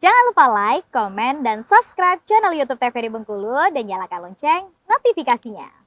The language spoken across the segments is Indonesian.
Jangan lupa like, komen, dan subscribe channel YouTube TVRI Bengkulu dan nyalakan lonceng notifikasinya.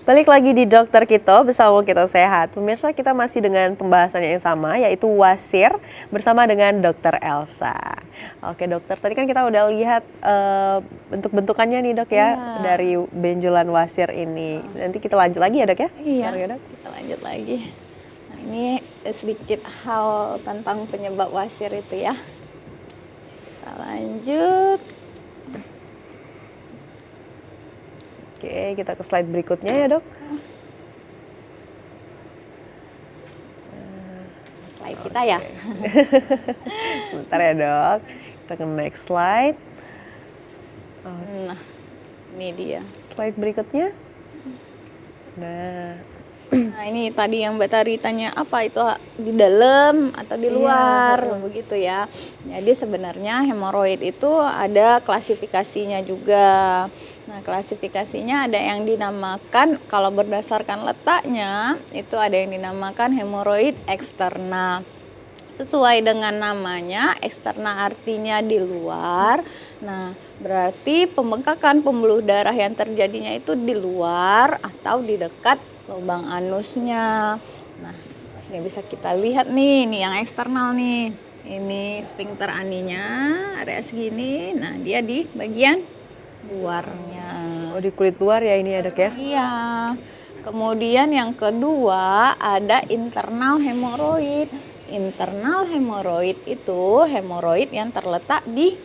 Balik lagi di Dokter Kito bersama Kito Sehat. Pemirsa, kita masih dengan pembahasan yang sama, yaitu wasir bersama dengan Dokter Elsa. Oke dokter, tadi kan kita udah lihat bentuk-bentukannya nih dok ya, dari benjolan wasir ini. Nanti kita lanjut lagi ya dok ya? Iya, sekarang ya, dok? kita lanjut lagi. Nah, ini sedikit hal tentang penyebab wasir itu ya. Kita lanjut. Oke, kita ke slide berikutnya ya dok. Slide kita ya. Sebentar ya dok, kita ke next slide. Nah, ini dia. Slide berikutnya. Nah, Ini tadi yang Mbak Tari tanya apa itu di dalam atau di luar, begitu ya. Jadi sebenarnya hemoroid itu ada klasifikasinya juga. Nah, klasifikasinya ada yang dinamakan, kalau berdasarkan letaknya itu ada yang dinamakan hemoroid eksternal. Sesuai dengan namanya, eksternal artinya di luar. Nah, berarti pembengkakan pembuluh darah yang terjadinya itu di luar atau di dekat lubang anusnya. Nah, ini bisa kita lihat nih, ini yang eksternal nih. Ini sphincter aninya, area segini. Nah, dia di bagian luarnya. oh di kulit luar ya ini ya dok ya? Iya. Kemudian yang kedua ada internal hemoroid. Internal hemoroid itu hemoroid yang terletak di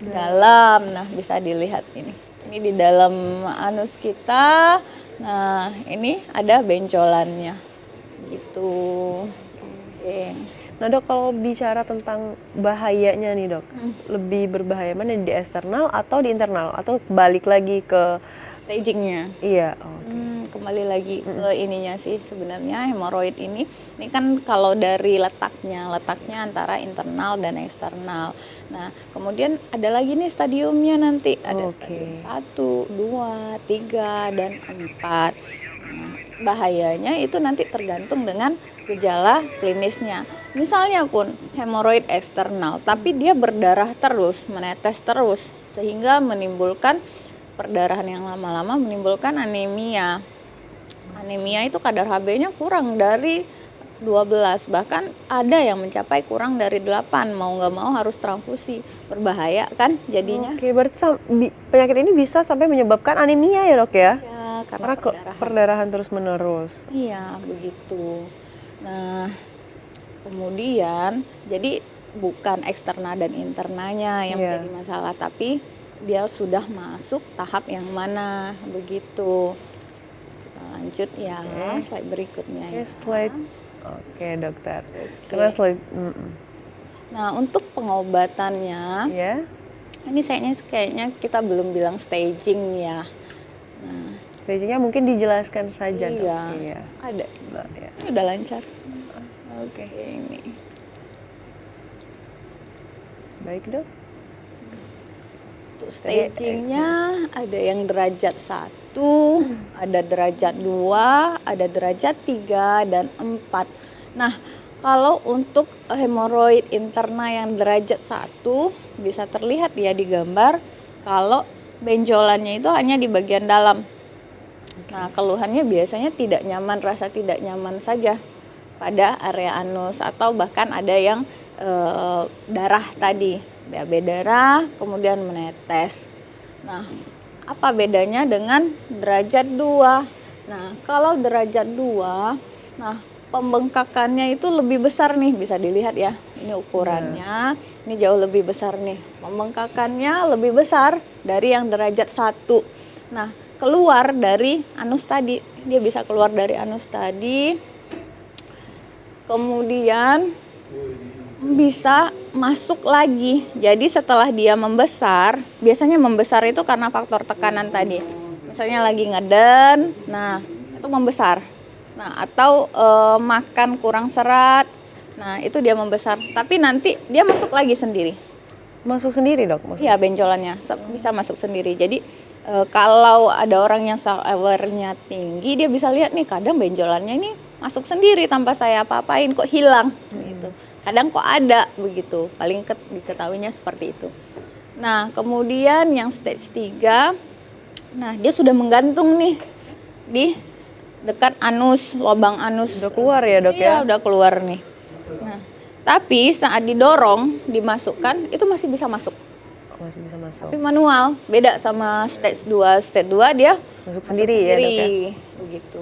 dalam. Nah, bisa dilihat ini. Ini di dalam anus kita. Nah, ini ada benjolannya. Gitu. Oke. Nah dok, kalau bicara tentang bahayanya nih dok, lebih berbahaya mana di eksternal atau di internal? Atau balik lagi ke Stagingnya. iya? Kembali lagi ke ininya sih sebenarnya hemoroid ini kan kalau dari letaknya antara internal dan eksternal. Nah, kemudian ada lagi nih stadiumnya nanti, ada stadium 1, 2, 3 dan 4. Nah, bahayanya itu nanti tergantung dengan gejala klinisnya. Misalnya pun hemoroid eksternal tapi dia berdarah terus, menetes terus sehingga menimbulkan perdarahan yang lama-lama menimbulkan anemia. Anemia itu kadar Hb-nya kurang dari 12, bahkan ada yang mencapai kurang dari 8, mau nggak mau harus transfusi. Berbahaya kan jadinya. Oke, berarti penyakit ini bisa sampai menyebabkan anemia ya dok ya? Ya, Karena perdarahan terus menerus. Iya, begitu. Nah, kemudian jadi bukan eksternal dan internalnya yang menjadi masalah, tapi dia sudah masuk tahap yang mana, begitu. Kita lanjut ya, slide berikutnya ya. Slide. Oke dokter. Karena slide. Nah, untuk pengobatannya, ini kayaknya kita belum bilang staging ya. Nah, stagingnya mungkin dijelaskan saja dok. Iya. Ada. Ini udah lancar. Oke. Ini. Baik dok. Untuk stagingnya ada yang derajat 1, ada derajat 2, ada derajat 3 dan 4. Nah, kalau untuk hemoroid internal yang derajat 1 bisa terlihat ya di gambar kalau benjolannya itu hanya di bagian dalam. Nah, keluhannya biasanya tidak nyaman, rasa tidak nyaman saja pada area anus atau bahkan ada yang darah tadi, BAB darah kemudian menetes. Nah, apa bedanya dengan derajat 2? Nah, kalau derajat 2, nah pembengkakannya itu lebih besar nih, bisa dilihat ya. Ini ukurannya, ini jauh lebih besar nih. Pembengkakannya lebih besar dari yang derajat 1. Nah, keluar dari anus tadi, dia bisa keluar dari anus tadi. Kemudian bisa masuk lagi. Jadi setelah dia membesar, biasanya membesar itu karena faktor tekanan tadi. Misalnya lagi ngeden, nah itu membesar. Nah, atau makan kurang serat Nah, itu dia membesar. Tapi nanti dia masuk lagi sendiri. Masuk sendiri dok? Maksudnya? Iya, benjolannya bisa masuk sendiri. Jadi kalau ada orang yang self aware-nya tinggi, dia bisa lihat nih kadang benjolannya ini masuk sendiri tanpa saya apa-apain kok hilang gitu. Kadang kok ada begitu. Paling diketahuinya seperti itu. Nah, kemudian yang stage 3, nah dia sudah menggantung nih di dekat anus, lubang anus. Udah keluar ya dok Iya, ya? udah keluar nih. Nah, tapi saat didorong, dimasukkan, itu masih bisa masuk. Masih bisa masuk. Tapi manual, beda sama stage 2. Stage 2 dia Masuk sendiri ya dok ya? begitu.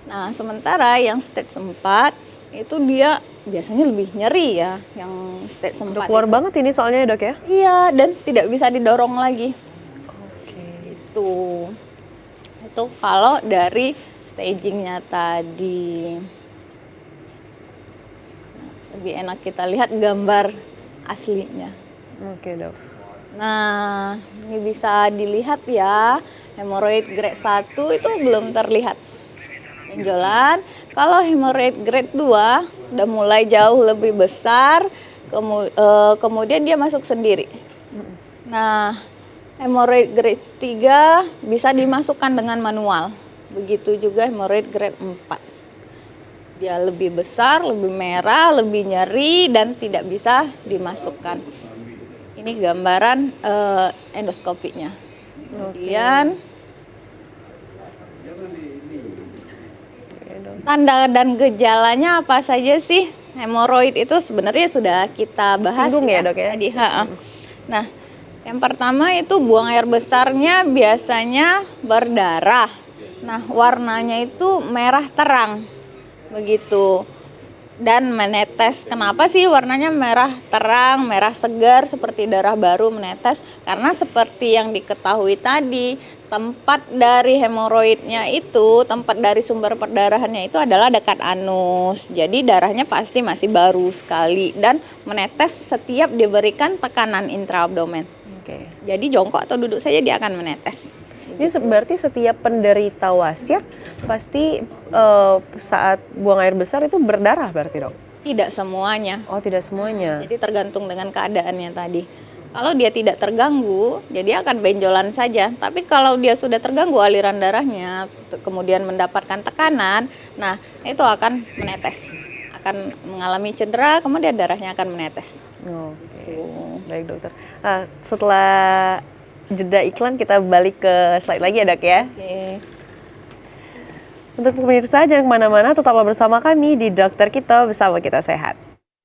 Nah, sementara yang stage 4 itu dia biasanya lebih nyeri ya, yang stage 4. Udah keluar banget ini soalnya ya dok ya? Iya, dan tidak bisa didorong lagi. Oke. Itu kalau dari stagingnya tadi. Lebih enak kita lihat gambar aslinya. Oke dok. Nah, ini bisa dilihat ya, hemoroid grade 1 itu belum terlihat benjolan. Kalau hemoroid grade 2 udah mulai jauh lebih besar, kemudian dia masuk sendiri. Nah, hemoroid grade 3 bisa dimasukkan dengan manual. Begitu juga hemoroid grade 4. Dia lebih besar, lebih merah, lebih nyeri dan tidak bisa dimasukkan. Ini gambaran endoskopinya. Kemudian tanda dan gejalanya apa saja sih? Hemoroid itu sebenarnya sudah kita bahas Singgung ya dok ya? tadi. Nah, yang pertama itu buang air besarnya biasanya berdarah. Nah, warnanya itu merah terang. Begitu. Dan menetes. Kenapa sih warnanya merah terang, merah segar seperti darah baru menetes? Karena seperti yang diketahui tadi, tempat dari hemoroidnya itu, tempat dari sumber perdarahannya itu adalah dekat anus. Jadi darahnya pasti masih baru sekali dan menetes setiap diberikan tekanan intraabdomen. Oke. Jadi jongkok atau duduk saja dia akan menetes. Ini berarti setiap penderita wasiat pasti saat buang air besar itu berdarah berarti dok? Tidak semuanya. Oh tidak semuanya. Jadi tergantung dengan keadaannya tadi. Kalau dia tidak terganggu, jadi akan benjolan saja. Tapi kalau dia sudah terganggu aliran darahnya, kemudian mendapatkan tekanan, nah itu akan menetes. Akan mengalami cedera, kemudian darahnya akan menetes. Oke. Tuh. Baik dokter. Nah, setelah jeda iklan kita balik ke slide lagi ya dok ya. Oke. Untuk pemirsa jangan kemana-mana, tetaplah bersama kami di Dokter Kito Bersama Kita Sehat.